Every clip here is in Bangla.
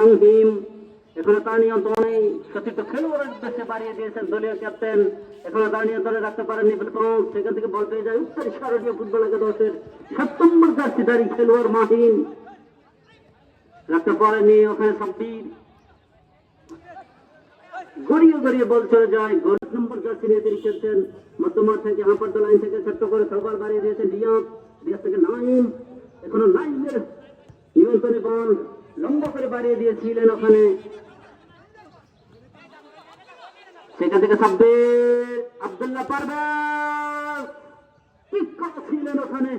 তানভীম, এখানে তার নিয়ন্ত্রণে সতীর্থ খেলোয়াড়ের উদ্দেশ্যে বাড়িয়ে দিয়েছেন দলীয় ক্যাপ্টেন, এখানে তার নিয়ন্ত্রণে রাখতে পারেননি ফিলিপস, সেখান থেকে বল পেয়ে যায় উত্তর শারদীয় ফুটবল একাদশের 7 নম্বর জার্সিধারী খেলোয়াড় মাহিন, রাখতে পারেননি ওখানে সাব্বির, গড়িয়ে গড়িয়ে বল চলে যায়। 10 নম্বর জার্সি নিয়ে তিনি খেলছেন মধ্যমাঠ থেকে, হাঁপার লাইন থেকে ছোট্ট করে সবার বাড়িয়ে দিয়েছেন রিয়াজ, রিয়াজ থেকে নাইম, এখনো নাইমের নিয়ন্ত্রণে বল লম্বা করে বাড়িয়ে দিয়েছিলেন ওখানে, সেখান থেকে সাব্বির, আব্দুল্লাহ পারভেজ ঠিক করেছিলেন ওখানে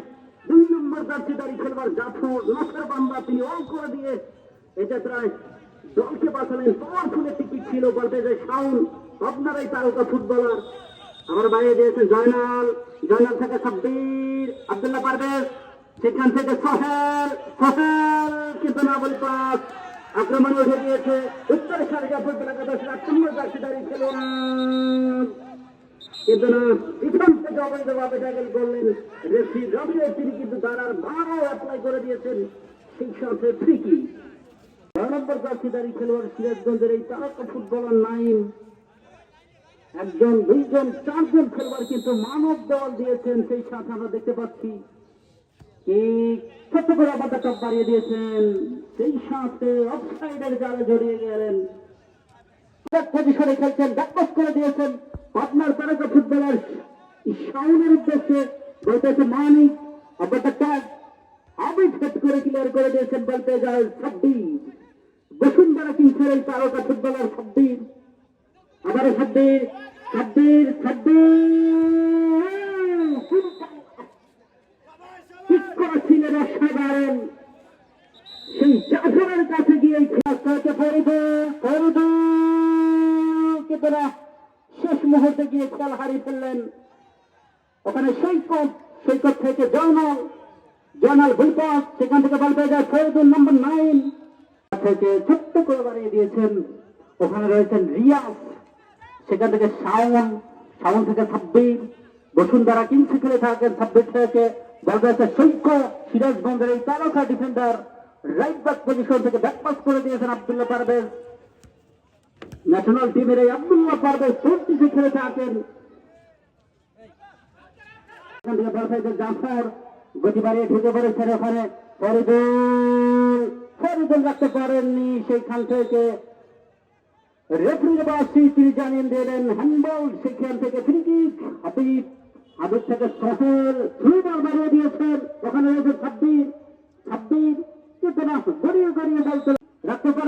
2 নম্বর জার্সিধারী খেলোয়াড় জাফর নাসের বান্দা, তিনি অল করে দিয়ে এই যাত্রায় দলকে বাঁচালেন। পাওয়ারফুল একটি কিক ছিল, বলতে যে শাউন আপনারাই তারকা ফুটবলার, আবার বাইরে দিয়েছেন জয়নাল, জয়নাল থেকে সাব্বির, আব্দুল্লাহ পারভেজ, সেখান থেকে সোহেল, সোহেল কিন্তু না বল পাস, আক্রমণ উঠে গিয়েছে উত্তর সারিকা ফুটবল একাদশের 8 নম্বর জার্সিধারী খেলোয়াড়, কিন্তু না পিছন থেকে অবৈধভাবে ট্যাকেল করলেন রেফারি রফি, তিনি কিন্তু তার 12 অ্যাপ্লাই করে দিয়েছেন, সেই সাথে ফ্রি কিক। 9 নম্বর জার্সিধারী খেলোয়াড় সিরাজগঞ্জের এই তারকা ফুটবলার নাইম, 1 জন 2 জন 4 জন খেলোয়াড় কিন্তু মানব দেওয়াল দিয়েছেন, সেই সাথে আমরা দেখতে পাচ্ছি ছোট্ট করে আবার টপ বাড়িয়ে দিয়েছেন, সেই সাথে অফসাইডের জালে জড়িয়ে গেলেন, পজিশনে খেলছেন, ব্যাকপাস করে দিয়েছেন আপনার তারকা ফুটবলার শাউনের উদ্দেশ্যে, বলতেছে মানিক আবার ট্যাগ আমি সেট করে ক্লিয়ার করে দিয়েছেন, বলতে যায় সাব্বির, বসুন্ধরা কিংসের এই তারকা ফুটবলার সাব্বির, আবার সাব্বির, সাব্বির, সাব্বির ঠিক করেছিলেন অসাধারণ, সেই জাফরের কাছে গিয়ে কিন্তু না শেষ মুহূর্তে গিয়ে খেলা হারিয়ে ফেললেন ওখানে সৈকত, সৈকত থেকে জয়নাল, জয়নাল ভুলপাস, সেখান থেকে বল পেয়ে যায় ফরিদুল নম্বর 9 থেকে ছোট্ট করে বাড়িয়ে দিয়েছেন, ওখানে রয়েছেন রিয়াজ, সেখান থেকে শাওন, শাওন থেকে সাব্বির, বসুন্ধরা কিংস খেলে থাকেন সাব্বির থেকে বল পেয়েছে সৈকত, সিরাজগঞ্জের এই তারকা ডিফেন্ডার রাইট ব্যাক পজিশন থেকে ব্যাকপাস করে দিয়েছেন আব্দুল্লাহ পারভেজ, ন্যাশনাল টিমের এই আব্দুল্লাহ পারভেজ 34 খেলে থাকেন, এখান থেকে বল পেয়েছে জাফর, গতি বাড়িয়ে ঢুকে পড়েছেন ওখানে ফরিদুল, ফরিদুল রাখতে পারেননি, সেইখান থেকে রেফারির বাসি তিনি জানিয়ে দিলেন হ্যান্ডবল, সেখান থেকে ফ্রি কিক, হাবিব, হাবিব থেকে সোহেল 3 বার বাড়িয়ে দিয়েছেন, ওখানে রয়েছে সাব্বির, সাব্বির কিন্তু না গড়িয়ে গড়িয়ে বলতে রাখতে পারেন।